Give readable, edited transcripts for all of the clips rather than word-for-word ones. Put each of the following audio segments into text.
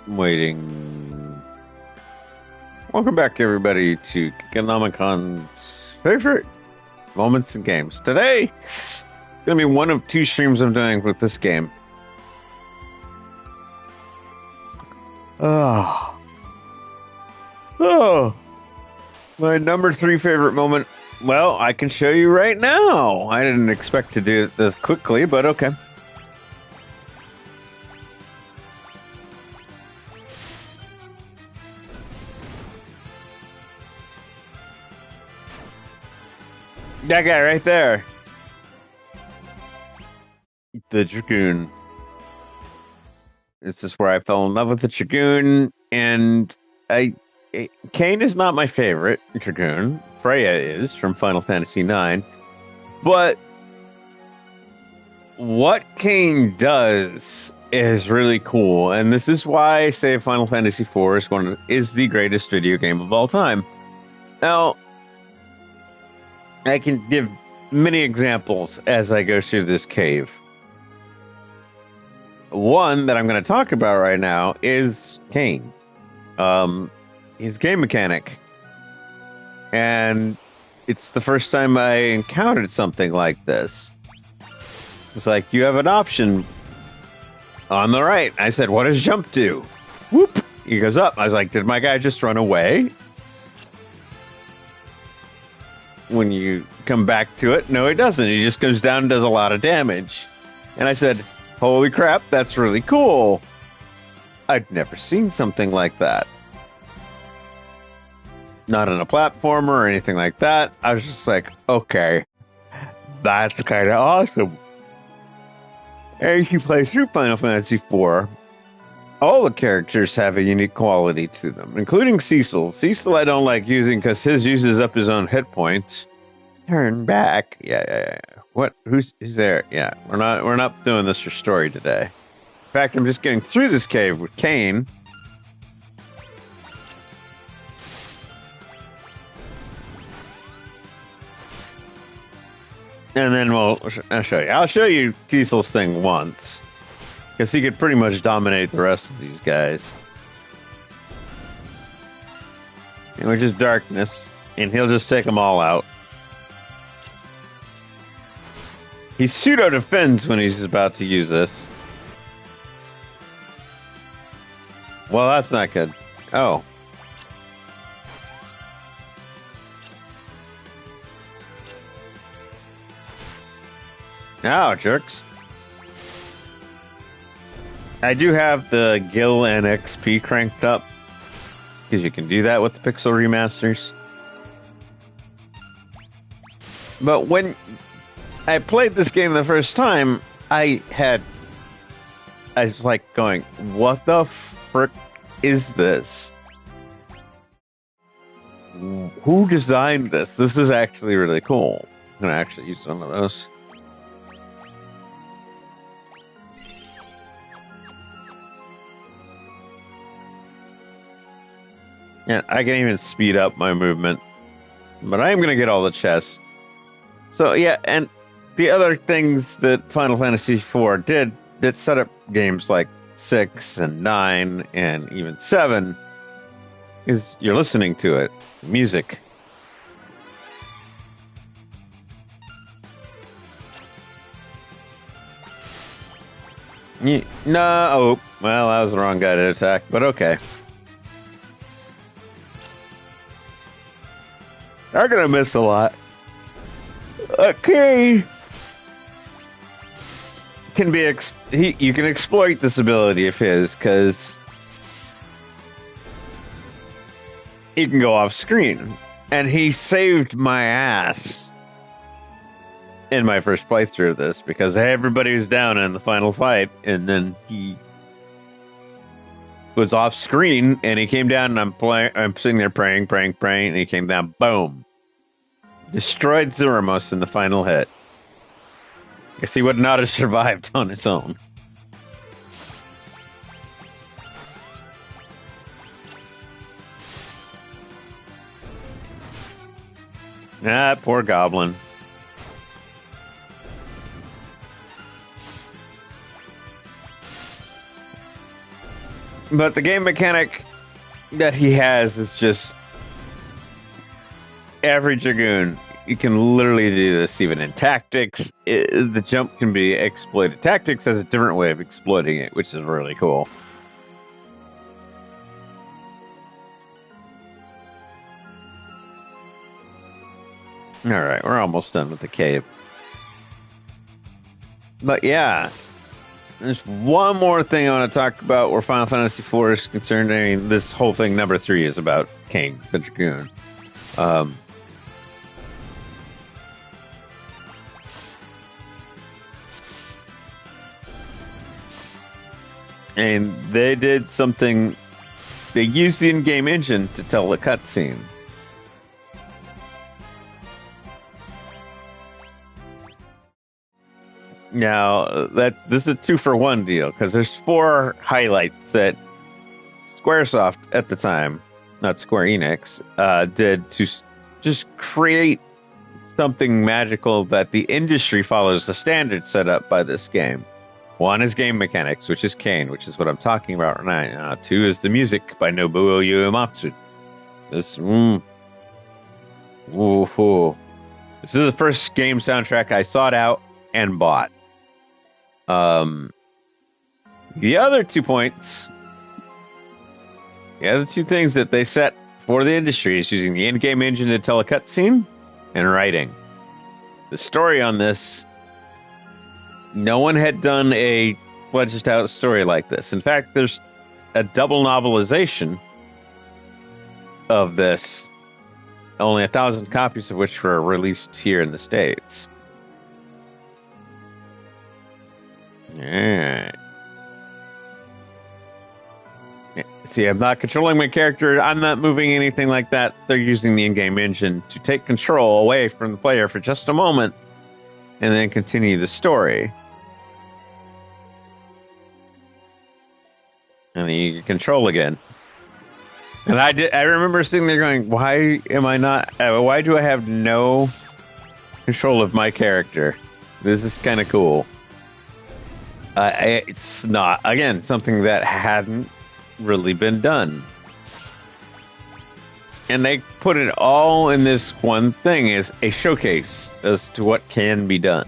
Waiting. Welcome back, everybody, to Geekanomicon's favorite moments in games. Today, it's going to be one of two streams I'm doing with this game. My number 3 favorite moment. Well, I can show you right now. I didn't expect to do it this quickly, but okay. That guy right there. The Dragoon. This is where I fell in love with the Dragoon, and Kain is not my favorite Dragoon. Freya is, from Final Fantasy IX. But what Kain does is really cool, and this is why I say Final Fantasy IV is the greatest video game of all time. Now, I can give many examples as I go through this cave. One that I'm going to talk about right now is Kain. He's a game mechanic. And it's the first time I encountered something like this. It's like, you have an option on the right. I said, what does jump do? Whoop! He goes up. I was like, did my guy just run away? When you come back to it, no, he doesn't. He just goes down and does a lot of damage. And I said, holy crap, that's really cool. I'd never seen something like that. Not in a platformer or anything like that. I was just like, okay, that's kind of awesome. As you play through Final Fantasy IV, all the characters have a unique quality to them, including Cecil. Cecil I don't like using because his uses up his own hit points. Turn back. Yeah. What? Who's there? Yeah, we're not doing this for story today. In fact, I'm just getting through this cave with Kain. And then I'll show you. I'll show you Cecil's thing once. Because he could pretty much dominate the rest of these guys. Which is darkness. And he'll just take them all out. He pseudo-defends when he's about to use this. Well, that's not good. Oh. Ow, jerks. I do have the Gil and XP cranked up, because you can do that with the Pixel remasters. But when I played this game the first time, I was like going, what the frick is this? Who designed this? This is actually really cool. I'm going to actually use one of those. Yeah, I can even speed up my movement. But I am going to get all the chests. So, yeah, and the other things that Final Fantasy IV did that set up games like 6 and 9 and even 7 is you're listening to it. Music. No, oh, well, that was the wrong guy to attack, but okay. They're gonna miss a lot. Okay. Can be you can exploit this ability of his because he can go off screen, and he saved my ass in my first playthrough of this because everybody was down in the final fight, and then he was off screen, and he came down, and I'm sitting there praying, and he came down, boom. Destroyed Zeramos in the final hit. Guess he would not have survived on his own. Ah, poor goblin. But the game mechanic that he has is just every Dragoon. You can literally do this even in tactics. The jump can be exploited. Tactics has a different way of exploiting it, which is really cool. Alright, we're almost done with the cave. But yeah, there's one more thing I want to talk about where Final Fantasy IV is concerned. I mean, this whole thing, number 3, is about Kain, the Dragoon. And they did something. They used the in-game engine to tell the cutscene. Now, this is a 2-for-1 deal, because there's 4 highlights that Squaresoft at the time, not Square Enix, did to just create something magical that the industry follows the standard set up by this game. 1 is game mechanics, which is Kain, which is what I'm talking about right now. 2 is the music by Nobuo Uematsu. This is the first game soundtrack I sought out and bought. The other 2 points, the other 2 things that they set for the industry is using the in-game engine to tell a cutscene and writing. The story on this, no one had done a fleshed out story like this. In fact, there's a double novelization of this, only 1,000 copies of which were released here in the States. Yeah. See, I'm not controlling my character. I'm not moving anything like that. They're using the in-game engine to take control away from the player for just a moment and then continue the story. And then you can control again. And I remember sitting there going, why do I have no control of my character? This is kind of cool. It's not, again, something that hadn't really been done. And they put it all in this one thing as a showcase as to what can be done.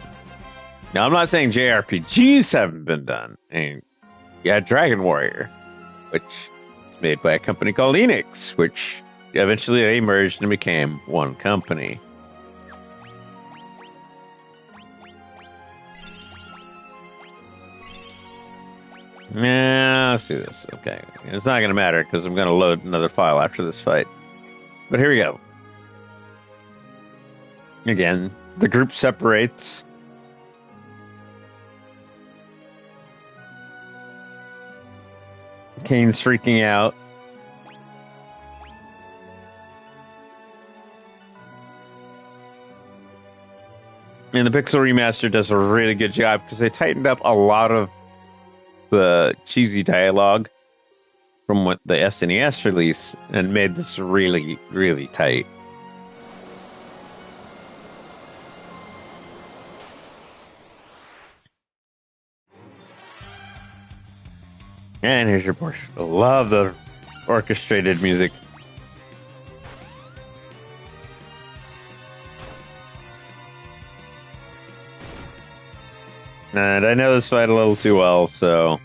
Now, I'm not saying JRPGs haven't been done. I mean, you had Dragon Warrior, which is made by a company called Enix, which eventually they merged and became one company. Yeah, let's do this. Okay. It's not going to matter because I'm going to load another file after this fight. But here we go. Again, the group separates. Kane's freaking out. And the Pixel Remaster does a really good job because they tightened up a lot of the cheesy dialogue from what the SNES release and made this really, really tight. And here's your portion. I love the orchestrated music. And I know this fight a little too well, so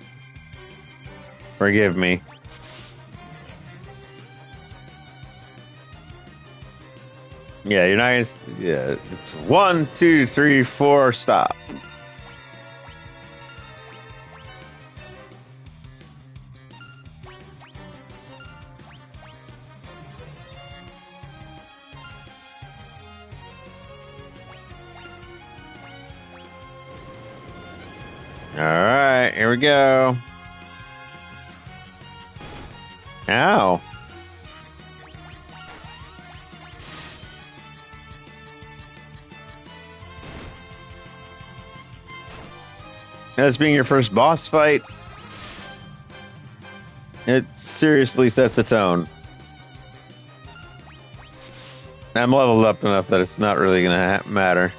forgive me. Yeah, you're not gonna, yeah, it's 1, 2, 3, 4, stop. Alright, here we go. Ow. As being your first boss fight, it seriously sets a tone. I'm leveled up enough that it's not really going to matter.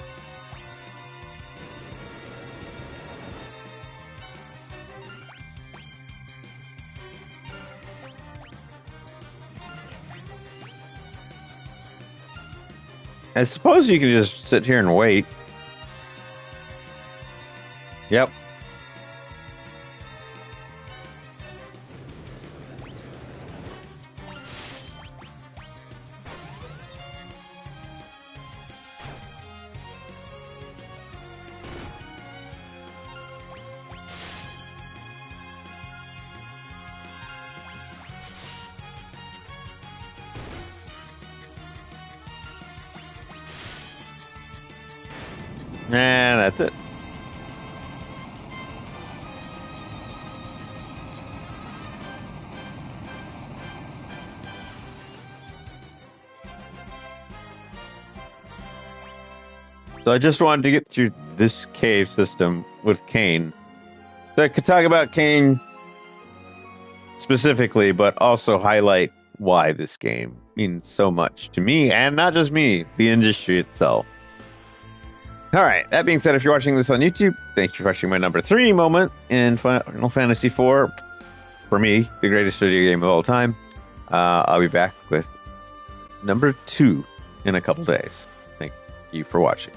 I suppose you can just sit here and wait. Yep. And that's it. So I just wanted to get through this cave system with Kane. So I could talk about Kane specifically, but also highlight why this game means so much to me, and not just me, the industry itself. All right, that being said, if you're watching this on YouTube, thank you for watching my number 3 moment in Final Fantasy IV. For me, the greatest video game of all time. I'll be back with number 2 in a couple days. Thank you for watching.